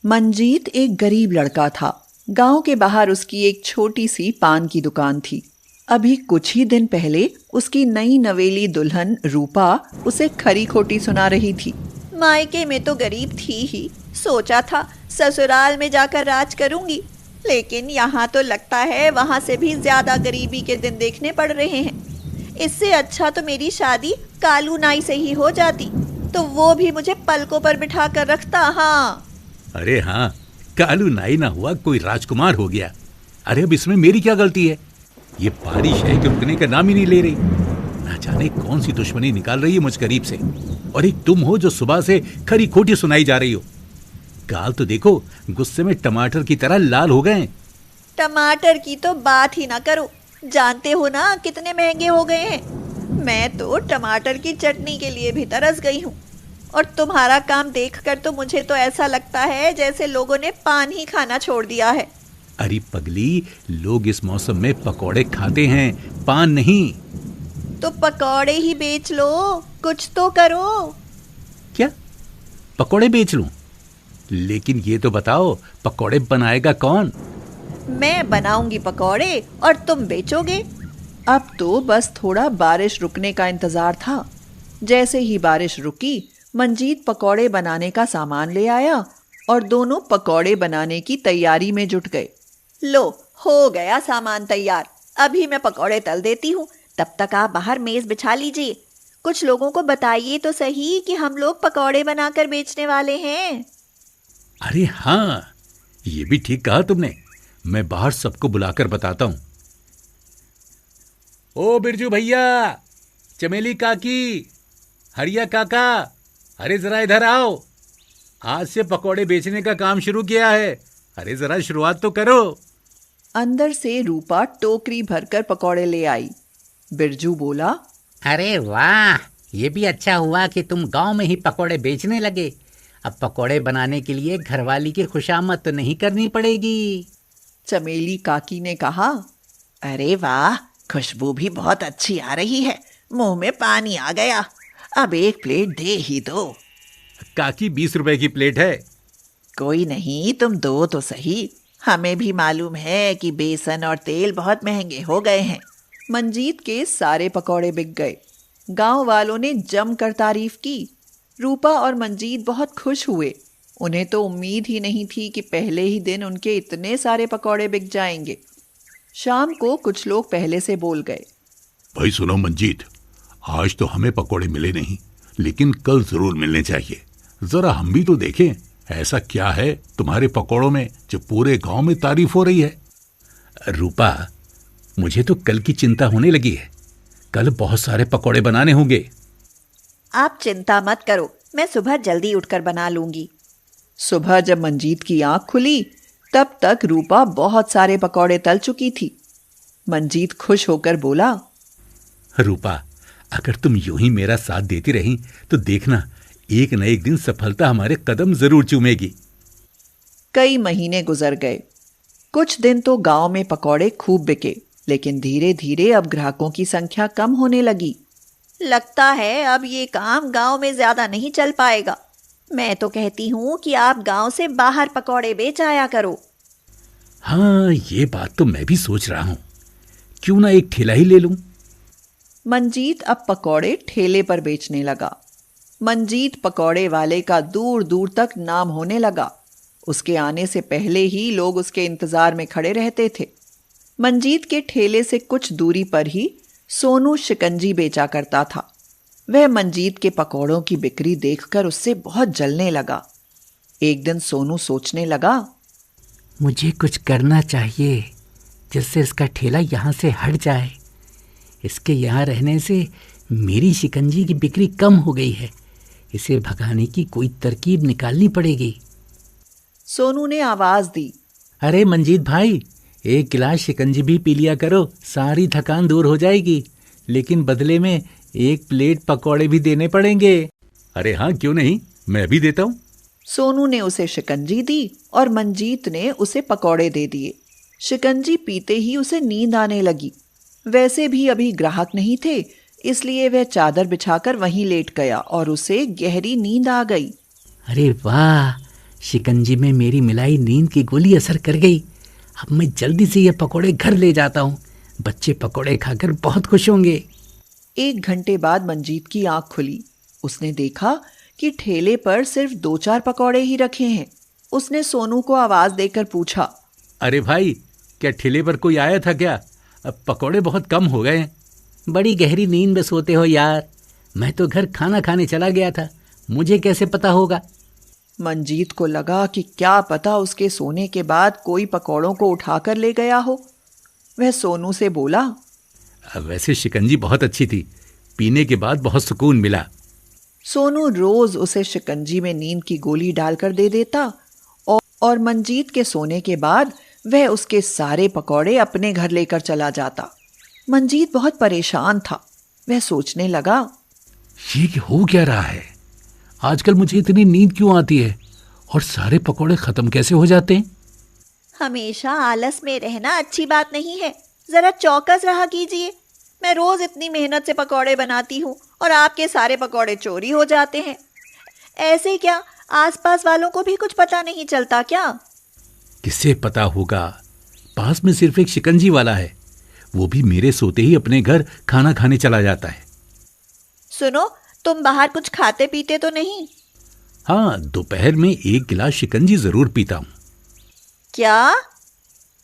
मंजीत एक गरीब लड़का था। गांव के बाहर उसकी एक छोटी सी पान की दुकान थी। अभी कुछ ही दिन पहले उसकी नई नवेली दुल्हन रूपा उसे खरी खोटी सुना रही थी। मायके में तो गरीब थी ही, सोचा था ससुराल में जाकर राज करूंगी, लेकिन यहाँ तो लगता है वहाँ से भी ज्यादा गरीबी के दिन देखने पड़ रहे हैं। इससे अच्छा तो मेरी शादी कालू नाई से ही हो जाती, तो वो भी मुझे पलकों पर बिठा कर रखता। हाँ अरे हाँ, कालू नाई ना हुआ कोई राजकुमार हो गया। अरे अब इसमें मेरी क्या गलती है? ये बारिश है कि रुकने का नाम ही नहीं ले रही। ना जाने कौन सी दुश्मनी निकाल रही है मुझ गरीब से। और एक तुम हो जो सुबह से खरी खोटी सुनाई जा रही हो। गाल तो देखो, गुस्से में टमाटर की तरह लाल हो गए। टमाटर की तो बात ही ना करो, जानते हो ना कितने महंगे हो गए हैं। मैं तो टमाटर की चटनी के लिए भी तरस गई हूँ। और तुम्हारा काम देखकर तो मुझे तो ऐसा लगता है जैसे लोगों ने पान ही खाना छोड़ दिया है। अरे पगली, लोग इस मौसम में पकौड़े खाते हैं, पान नहीं। तो पकौड़े ही बेच लो, कुछ तो करो। क्या पकौड़े बेच लूं? लेकिन ये तो बताओ, पकौड़े बनाएगा कौन? मैं बनाऊंगी पकौड़े और तुम बेचोगे। अब तो बस थोड़ा बारिश रुकने का इंतजार था। जैसे ही बारिश रुकी, मंजीत पकौड़े बनाने का सामान ले आया और दोनों पकौड़े बनाने की तैयारी में जुट गए। लो, हो गया सामान तैयार, अभी मैं पकौड़े तल देती हूँ। तब तक आप बाहर मेज बिछा लीजिए। कुछ लोगों को बताइए तो सही कि हम लोग पकौड़े बनाकर बेचने वाले हैं। अरे हाँ, ये भी ठीक कहा तुमने। मैं बाहर सबको बुलाकर बताता हूँ। ओ बिरजू भैया, चमेली काकी, हरिया काका, अरे जरा इधर आओ। आज से पकौड़े बेचने का काम शुरू किया है। अरे जरा शुरुआत तो करो। अंदर से रूपा टोकरी भरकर पकौड़े ले आई। बिरजू बोला, अरे वाह, ये भी अच्छा हुआ कि तुम गांव में ही पकौड़े बेचने लगे। अब पकौड़े बनाने के लिए घरवाली की खुशामद तो नहीं करनी पड़ेगी। चमेली काकी ने कहा, अरे वाह, खुशबू भी बहुत अच्छी आ रही है, मुंह में पानी आ गया। अब एक प्लेट दे ही दो। काकी 20 रुपए की प्लेट है। कोई नहीं, तुम दो तो सही। हमें भी मालूम है कि बेसन और तेल बहुत महंगे हो गए हैं। मंजीत के सारे पकौड़े बिक गए। गांव वालों ने जमकर तारीफ की। रूपा और मंजीत बहुत खुश हुए। उन्हें तो उम्मीद ही नहीं थी कि पहले ही दिन उनके इतने सारे पकौड़े बिक जाएंगे। शाम को कुछ लोग पहले से बोल गए, भाई सुनो मंजीत, आज तो हमें पकौड़े मिले नहीं, लेकिन कल जरूर मिलने चाहिए। जरा हम भी तो देखें, ऐसा क्या है तुम्हारे पकौड़ों में जो पूरे गांव में तारीफ हो रही है। रूपा, मुझे तो कल की चिंता होने लगी है। कल बहुत सारे पकौड़े बनाने होंगे। आप चिंता मत करो, मैं सुबह जल्दी उठकर बना लूंगी। सुबह जब मंजीत की आंख खुली, तब तक रूपा बहुत सारे पकौड़े तल चुकी थी। मंजीत खुश होकर बोला, रूपा, अगर तुम यूं ही मेरा साथ देती रही तो देखना, एक न एक दिन सफलता हमारे कदम जरूर चूमेगी। कई महीने गुजर गए। कुछ दिन तो गांव में पकौड़े खूब बिके, लेकिन धीरे धीरे अब ग्राहकों की संख्या कम होने लगी। लगता है अब ये काम गांव में ज्यादा नहीं चल पाएगा। मैं तो कहती हूँ कि आप गांव से बाहर पकौड़े बेच आया करो। हाँ, ये बात तो मैं भी सोच रहा हूँ। क्यों ना एक ठेला ही ले लूं। मंजीत अब पकौड़े ठेले पर बेचने लगा। मंजीत पकौड़े वाले का दूर दूर तक नाम होने लगा। उसके आने से पहले ही लोग उसके इंतजार में खड़े रहते थे। मंजीत के ठेले से कुछ दूरी पर ही सोनू शिकंजी बेचा करता था। वह मंजीत के पकौड़ों की बिक्री देखकर उससे बहुत जलने लगा। एक दिन सोनू सोचने लगा, मुझे कुछ करना चाहिए जिससे इसका ठेला यहाँ से हट जाए। इसके यहाँ रहने से मेरी शिकंजी की बिक्री कम हो गई है। इसे भगाने की कोई तरकीब निकालनी पड़ेगी। सोनू ने आवाज दी, अरे मंजीत भाई, एक गिलास शिकंजी भी पी लिया करो, सारी थकान दूर हो जाएगी। लेकिन बदले में एक प्लेट पकौड़े भी देने पड़ेंगे। अरे हाँ, क्यों नहीं, मैं भी देता हूँ। सोनू ने उसे शिकंजी दी और मंजीत ने उसे पकौड़े दे दिए। शिकंजी पीते ही उसे नींद आने लगी। वैसे भी अभी ग्राहक नहीं थे, इसलिए वह चादर बिछाकर वहीं लेट गया और उसे गहरी नींद आ गई। अरे वाह, शिकंजी में मेरी मिलाई नींद की गोली असर कर गई। अब मैं जल्दी से ये पकोड़े घर ले जाता हूँ। बच्चे पकोड़े खाकर बहुत खुश होंगे। 1 घंटे बाद मंजीत की आंख खुली। उसने देखा कि ठेले पर सिर्फ 2-4 पकौड़े ही रखे हैं। उसने सोनू को आवाज देकर पूछा, अरे भाई, क्या ठेले पर कोई आया था क्या? अब पकौड़े बहुत कम हो गए हैं। बड़ी गहरी नींद में सोते हो यार। मैं तो घर खाना खाने चला गया था, मुझे कैसे पता होगा? मंजीत को लगा कि क्या पता उसके सोने के बाद कोई पकौड़ों को उठाकर ले गया हो। वह सोनू से बोला, वैसे शिकंजी बहुत अच्छी थी, पीने के बाद बहुत सुकून मिला। सोनू रोज उसे शिकंजी में नींद की गोली डालकर दे देता और मंजीत के सोने के बाद वह उसके सारे पकौड़े अपने घर लेकर चला जाता। मंजीत बहुत परेशान था। वह सोचने लगा, ये हो क्या रहा है? आजकल मुझे इतनी नींद क्यों आती है और सारे पकौड़े खत्म कैसे हो जाते हैं? हमेशा आलस में रहना अच्छी बात नहीं है, जरा चौकस रहा कीजिए। मैं रोज इतनी मेहनत से पकौड़े बनाती हूँ और आपके सारे पकौड़े चोरी हो जाते हैं। ऐसे क्या आसपास वालों को भी कुछ पता नहीं चलता क्या? किसे पता होगा? पास में सिर्फ एक शिकंजी वाला है, वो भी मेरे सोते ही अपने घर खाना खाने चला जाता है। सुनो, तुम बाहर कुछ खाते पीते तो नहीं? हाँ, दोपहर में 1 गिलास शिकंजी जरूर पीता हूँ। क्या?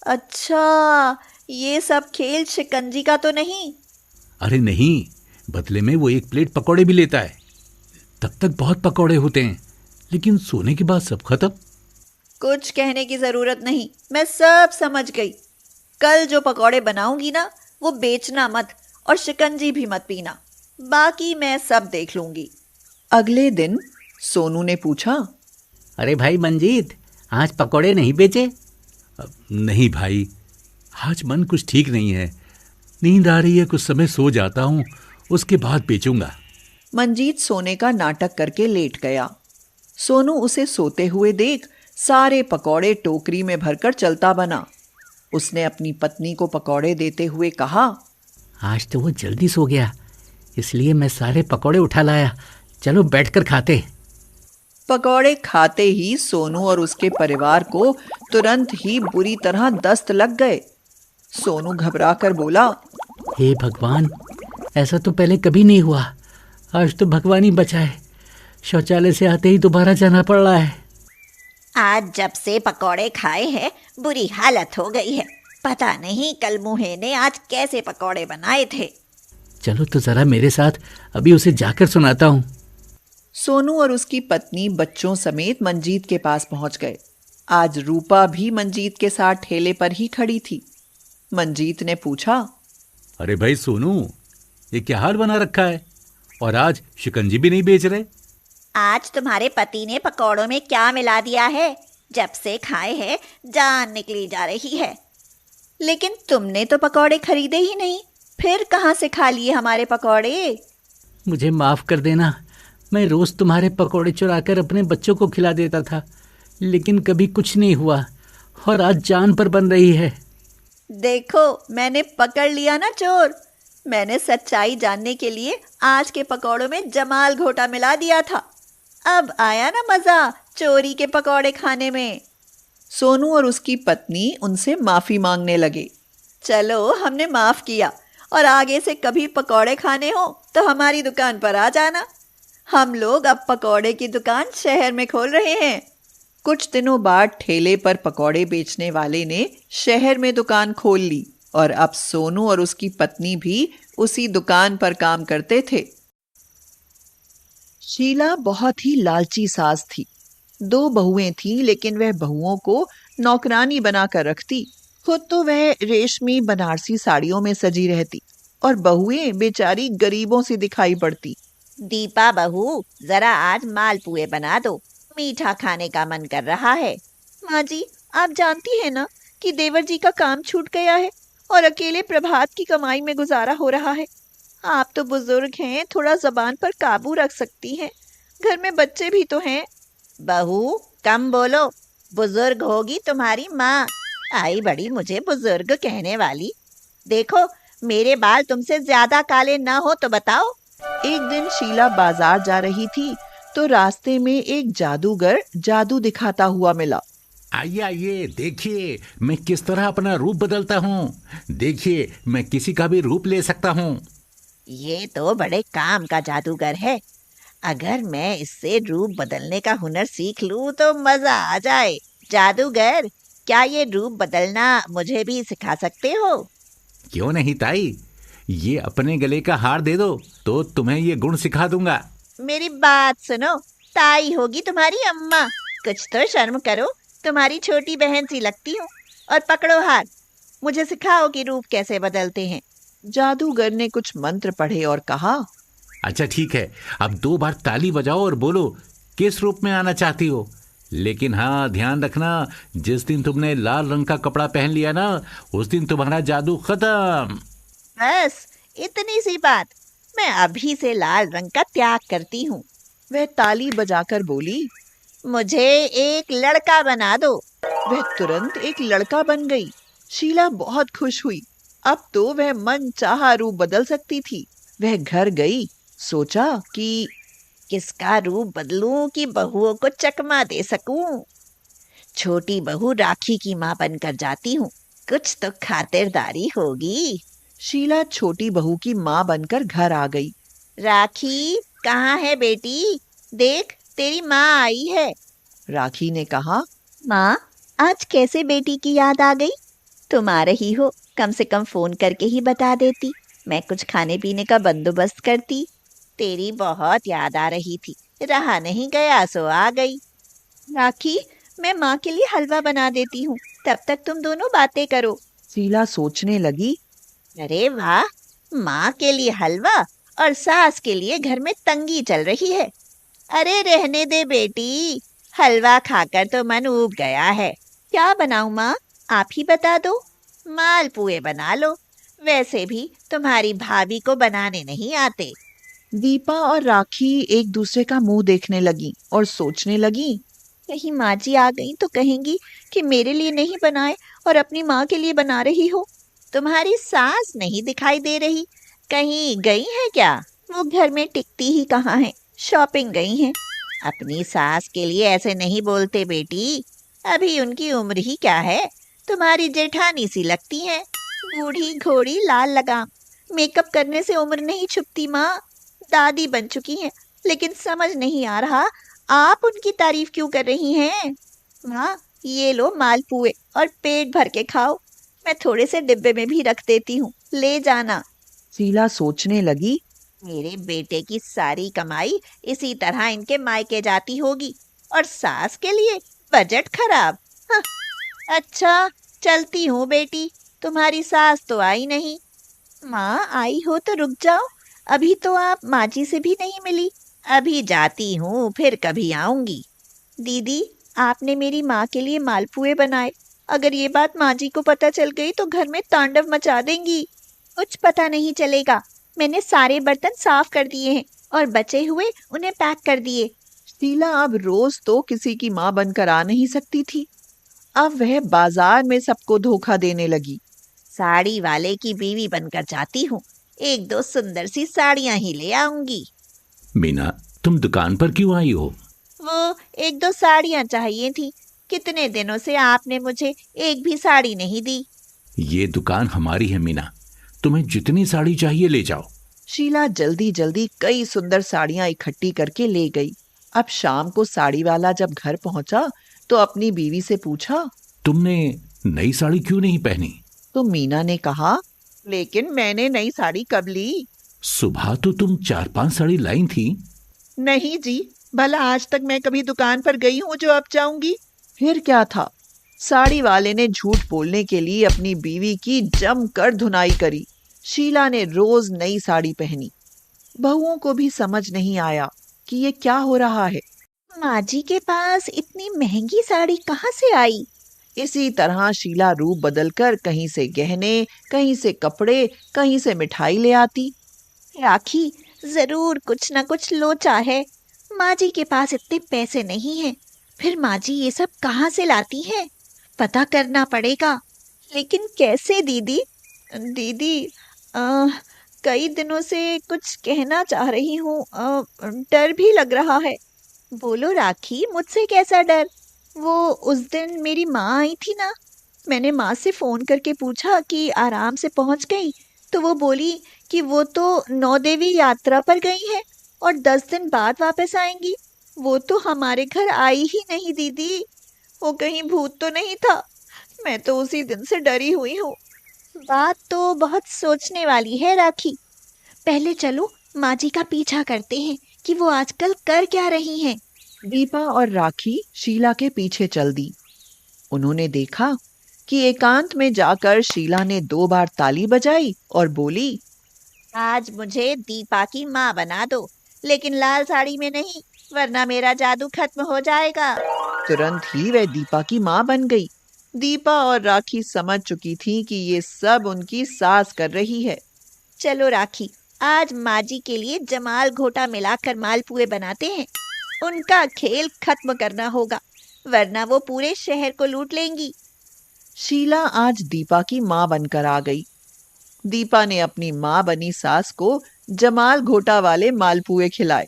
अच्छा, ये सब खेल शिकंजी का तो नहीं? अरे नहीं, बदले में वो 1 प्लेट पकौड़े भी लेता है। तब तक बहुत पकौड़े होते हैं, लेकिन सोने के बाद सब खत्म। कुछ कहने की जरूरत नहीं, मैं सब समझ गई। कल जो पकौड़े बनाऊंगी ना, वो बेचना मत और शिकंजी भी मत पीना। बाकी मैं सब देख लूंगी। अगले दिन सोनू ने पूछा, अरे भाई मंजीत, आज पकोड़े नहीं बेचे? नहीं भाई, आज मन कुछ ठीक नहीं है। नींद आ रही है, कुछ समय सो जाता हूँ, उसके बाद बेचूंगा। मंजीत सोने का नाटक करके लेट गया। सोनू उसे सोते हुए देख सारे पकौड़े टोकरी में भरकर चलता बना। उसने अपनी पत्नी को पकौड़े देते हुए कहा, आज तो वो जल्दी सो गया, इसलिए मैं सारे पकौड़े उठा लाया। चलो बैठकर खाते। पकौड़े खाते ही सोनू और उसके परिवार को तुरंत ही बुरी तरह दस्त लग गए। सोनू घबराकर बोला, हे भगवान, ऐसा तो पहले कभी नहीं हुआ। आज तो भगवान ही बचाए, शौचालय से आते ही दोबारा जाना पड़ रहा है। आज जब से पकौड़े खाए हैं, बुरी हालत हो गई है। पता नहीं कल मुहे ने आज कैसे पकौड़े बनाए थे। चलो तो जरा मेरे साथ, अभी उसे जाकर सुनाता हूँ। सोनू और उसकी पत्नी बच्चों समेत मंजीत के पास पहुंच गए। आज रूपा भी मंजीत के साथ ठेले पर ही खड़ी थी। मंजीत ने पूछा, अरे भाई सोनू, ये क्या हाल बना रखा है? और आज शिकंजी भी नहीं बेच रहे? आज तुम्हारे पति ने पकौड़ों में क्या मिला दिया है? जब से खाए हैं जान निकली जा रही है। लेकिन तुमने तो पकौड़े खरीदे ही नहीं, फिर कहाँ से खा लिए हमारे पकौड़े? मुझे माफ कर देना, मैं रोज तुम्हारे पकौड़े चुराकर अपने बच्चों को खिला देता था, लेकिन कभी कुछ नहीं हुआ और आज जान पर बन रही है। देखो, मैंने पकड़ लिया ना चोर। मैंने सच्चाई जानने के लिए आज के पकौड़ों में जमाल घोटा मिला दिया था। अब आया ना मजा चोरी के पकौड़े खाने में। सोनू और उसकी पत्नी उनसे माफी मांगने लगे। चलो, हमने माफ किया और आगे से कभी पकौड़े खाने हो तो हमारी दुकान पर आ जाना। हम लोग अब पकौड़े की दुकान शहर में खोल रहे हैं। कुछ दिनों बाद ठेले पर पकौड़े बेचने वाले ने शहर में दुकान खोल ली और अब सोनू और उसकी पत्नी भी उसी दुकान पर काम करते थे। शीला बहुत ही लालची सास थी। 2 बहुएं थीं, लेकिन वह बहुओं को नौकरानी बनाकर रखती। खुद तो वह रेशमी बनारसी साड़ियों में सजी रहती और बहुएं बेचारी गरीबों सी दिखाई पड़ती। दीपा बहू, जरा आज मालपुए बना दो, मीठा खाने का मन कर रहा है। माँ जी, आप जानती हैं ना कि देवर जी का काम छूट गया है और अकेले प्रभात की कमाई में गुजारा हो रहा है। आप तो बुजुर्ग हैं, थोड़ा जबान पर काबू रख सकती हैं। घर में बच्चे भी तो हैं। बहू, कम बोलो, बुजुर्ग होगी तुम्हारी माँ। आई बड़ी मुझे बुजुर्ग कहने वाली। देखो, मेरे बाल तुमसे ज्यादा काले ना हो तो बताओ। एक दिन शीला बाजार जा रही थी तो रास्ते में एक जादूगर जादू दिखाता हुआ मिला। आइए आइए, देखिए मैं किस तरह अपना रूप बदलता हूँ। देखिए मैं किसी का भी रूप ले सकता हूँ। ये तो बड़े काम का जादूगर है। अगर मैं इससे रूप बदलने का हुनर सीख लूं तो मजा आ जाए। जादूगर, क्या ये रूप बदलना मुझे भी सिखा सकते हो? क्यों नहीं ताई, ये अपने गले का हार दे दो तो तुम्हें ये गुण सिखा दूंगा। मेरी बात सुनो, ताई होगी तुम्हारी अम्मा। कुछ तो शर्म करो, तुम्हारी छोटी बहन सी लगती हूँ। और पकड़ो हार, मुझे सिखाओ कि रूप कैसे बदलते हैं। जादूगर ने कुछ मंत्र पढ़े और कहा, अच्छा ठीक है, अब 2 बार ताली बजाओ और बोलो किस रूप में आना चाहती हो। लेकिन हाँ, ध्यान रखना, जिस दिन तुमने लाल रंग का कपड़ा पहन लिया ना, उस दिन तुम्हारा जादू खत्म। बस इतनी सी बात, मैं अभी से लाल रंग का त्याग करती हूँ। वह ताली बजाकर बोली, मुझे एक लड़का बना दो। वह तुरंत एक लड़का बन गई। शीला बहुत खुश हुई। अब तो वह मन चाहा रूप बदल सकती थी। वह घर गई, सोचा कि किसका रूप बदलूं कि बहुओं को चकमा दे सकूं। छोटी बहू राखी की माँ बनकर जाती हूँ, कुछ तो खातिरदारी होगी। शीला छोटी बहू की माँ बनकर घर आ गई। राखी, कहाँ है बेटी? देख, तेरी माँ आई है। राखी ने कहा, माँ, आज कैसे बेटी की याद आ गई? तुम आ रही हो, कम से कम फोन करके ही बता देती, मैं कुछ खाने पीने का बंदोबस्त करती। तेरी बहुत याद आ रही थी, रहा नहीं गया सो आ गई। राखी, मैं माँ के लिए हलवा बना देती हूँ, तब तक तुम दोनों बातें करो। शीला सोचने लगी, अरे वाह, माँ के लिए हलवा और सास के लिए घर में तंगी चल रही है। अरे रहने दे बेटी, हलवा खाकर तो मन ऊब गया है। क्या बनाऊं माँ, आप ही बता दो। मालपुए बना लो, वैसे भी तुम्हारी भाभी को बनाने नहीं आते। दीपा और राखी एक दूसरे का मुंह देखने लगी और सोचने लगी, कहीं माँ जी आ गई तो कहेंगी कि मेरे लिए नहीं बनाए और अपनी माँ के लिए बना रही हो। तुम्हारी सास नहीं दिखाई दे रही, कहीं गई है क्या? वो घर में टिकती ही कहाँ है, शॉपिंग गई हैं। अपनी सास के लिए ऐसे नहीं बोलते बेटी, अभी उनकी उम्र ही क्या है, तुम्हारी जेठानी सी लगती है। बूढ़ी घोड़ी लाल लगाम, मेकअप करने से उम्र नहीं छुपती माँ। दादी बन चुकी हैं, लेकिन समझ नहीं आ रहा आप उनकी तारीफ क्यों कर रही हैं। माँ, ये लो मालपुए और पेट भर के खाओ, मैं थोड़े से डिब्बे में भी रख देती हूँ, ले जाना। शीला सोचने लगी, मेरे बेटे की सारी कमाई इसी तरह इनके मायके जाती होगी और सास के लिए बजट खराब। हाँ, अच्छा चलती हूँ बेटी, तुम्हारी सास तो आई नहीं। माँ, आई हो तो रुक जाओ, अभी तो आप माँ जी से भी नहीं मिली। अभी जाती हूँ, फिर कभी आऊंगी। दीदी, आपने मेरी माँ के लिए मालपुए बनाए, अगर ये बात माँ जी को पता चल गई तो घर में तांडव मचा देंगी। कुछ पता नहीं चलेगा, मैंने सारे बर्तन साफ कर दिए हैं और बचे हुए उन्हें पैक कर दिए। शीला अब रोज तो किसी की माँ बनकर आ नहीं सकती थी। अब वह बाजार में सबको धोखा देने लगी। साड़ी वाले की बीवी बनकर जाती हूँ, 1-2 सुंदर सी साड़ियाँ ही ले आऊंगी। मीना, तुम दुकान पर क्यों आई हो? वो 1-2 साड़ियाँ चाहिए थी, कितने दिनों से आपने मुझे एक भी साड़ी नहीं दी। ये दुकान हमारी है मीना, तुम्हें जितनी साड़ी चाहिए ले जाओ। शीला जल्दी जल्दी कई सुंदर साड़ियां इकट्ठी करके ले गई। अब शाम को साड़ी वाला जब घर पहुंचा तो अपनी बीवी से पूछा, तुमने नई साड़ी क्यों नहीं पहनी? तो मीना ने कहा, लेकिन मैंने नई साड़ी कब ली? सुबह तो तुम 4-5 साड़ी लाई थी। नहीं जी, भला आज तक मैं कभी दुकान पर गई हूँ जो अब जाऊंगी? फिर क्या था, साड़ी वाले ने झूठ बोलने के लिए अपनी बीवी की जमकर धुनाई करी। शीला ने रोज नई साड़ी पहनी। बहुओं को भी समझ नहीं आया कि ये क्या हो रहा है। माँ जी के पास इतनी महंगी साड़ी कहाँ से आई? इसी तरह शीला रूप बदलकर कहीं से गहने, कहीं से कपड़े, कहीं से मिठाई ले आती। राखी, जरूर कुछ न कुछ लोचा है। माँ जी के पास इतने पैसे नहीं हैं, फिर माँ जी ये सब कहाँ से लाती हैं? पता करना पड़ेगा। लेकिन कैसे दीदी? दीदी, कई दिनों से कुछ कहना चाह रही हूँ, डर भी लग रहा है। बोलो राखी, मुझसे कैसा डर? वो उस दिन मेरी माँ आई थी ना, मैंने माँ से फोन करके पूछा कि आराम से पहुंच गई, तो वो बोली कि वो तो नौ देवी यात्रा पर गई है और 10 दिन बाद वापस आएंगी। वो तो हमारे घर आई ही नहीं दीदी। वो कहीं भूत तो नहीं था? मैं तो उसी दिन से डरी हुई हूँ। बात तो बहुत सोचने वाली है राखी। पहले चलो माँ जी का पीछा करते हैं कि वो आजकल कर क्या रही हैं। दीपा और राखी शीला के पीछे चल दी। उन्होंने देखा कि एकांत में जाकर शीला ने 2 बार ताली बजाई और बोली, आज मुझे दीपा की माँ बना दो, लेकिन लाल साड़ी में नहीं, वरना मेरा जादू खत्म हो जाएगा। तुरंत ही वह दीपा की माँ बन गई। दीपा और राखी समझ चुकी थी कि ये सब उनकी सास कर रही है। चलो राखी, आज माँ जी के लिए जमाल घोटा मिलाकर मालपुए बनाते हैं। उनका खेल खत्म करना होगा, वरना वो पूरे शहर को लूट लेंगी। शीला आज दीपा की माँ बनकर आ गई। दीपा ने अपनी माँ बनी सास को जमाल घोटा वाले मालपुए खिलाए।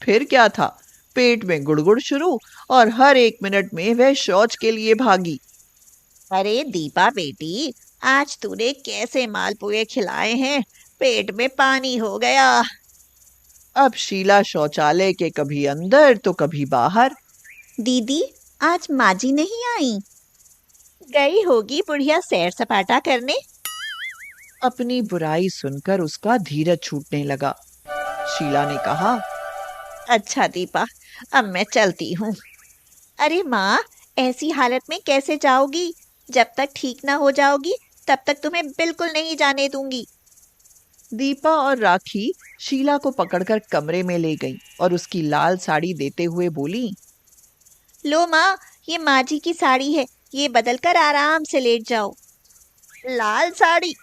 फिर क्या था, पेट में गुड़गुड़ शुरू और हर 1 मिनट में वह शौच के लिए भागी। अरे दीपा बेटी, आज तूने कैसे मालपुए खिलाए हैं, पेट में पानी हो गया। अब शीला शौचालय के कभी अंदर तो कभी बाहर। दीदी, आज माँ जी नहीं आई? गई होगी बुढ़िया सैर सपाटा करने। अपनी बुराई सुनकर उसका धीरज छूटने लगा। शीला ने कहा, अच्छा दीपा, अब मैं चलती हूँ। अरे माँ, ऐसी हालत में कैसे जाओगी? जब तक ठीक ना हो जाओगी तब तक तुम्हें बिल्कुल नहीं जाने दूंगी। दीपा और राखी शीला को पकड़कर कमरे में ले गईं और उसकी लाल साड़ी देते हुए बोली, लो माँ, ये माँ जी की साड़ी है, ये बदलकर आराम से लेट जाओ। लाल साड़ी?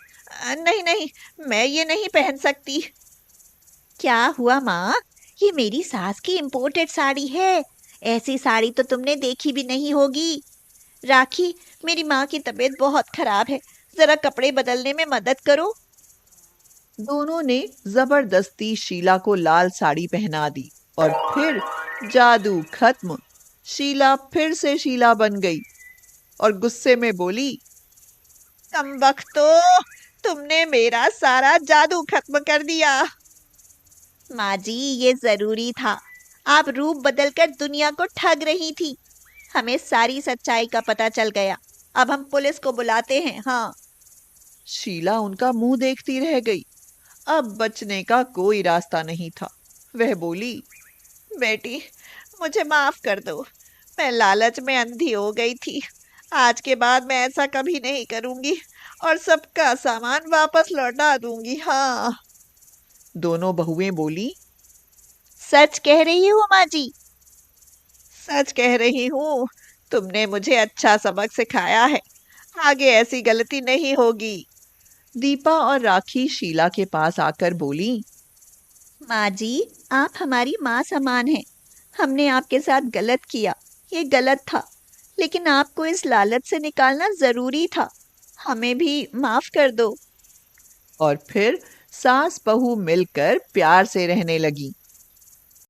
नहीं नहीं, मैं ये नहीं पहन सकती। क्या हुआ माँ? ये मेरी सास की इम्पोर्टेड साड़ी है। ऐसी साड़ी तो तुमने देखी भी नहीं होगी। राखी, मेरी माँ की तबीयत बहुत खराब है, जरा कपड़े बदलने में मदद करो। दोनों ने जबरदस्ती शीला को लाल साड़ी पहना दी और फिर जादू खत्म। शीला फिर से शीला बन गई और गुस्से में बोली, कमबख्तो, तुमने मेरा सारा जादू खत्म कर दिया। माँ जी, ये जरूरी था। आप रूप बदलकर दुनिया को ठग रही थी। हमें सारी सच्चाई का पता चल गया। अब हम पुलिस को बुलाते हैं। हाँ। शीला उनका मुंह देखती रह गई। अब बचने का कोई रास्ता नहीं था। वह बोली, बेटी, मुझे माफ कर दो। मैं लालच में अंधी हो गई थी। आज के बाद मैं ऐसा कभी नहीं करूंगी और सबका सामान वापस लौटा दूंगी। हाँ। दोनों बहुएं बोली, सच कह रही हो माँ जी? सच कह रही हूँ। तुमने मुझे अच्छा सबक सिखाया है, आगे ऐसी गलती नहीं होगी। दीपा और राखी शीला के पास आकर बोली, माँ जी, आप हमारी माँ समान हैं। हमने आपके साथ गलत किया, ये गलत था, लेकिन आपको इस लालच से निकालना जरूरी था। हमें भी माफ कर दो। और फिर सास बहू मिलकर प्यार से रहने लगी।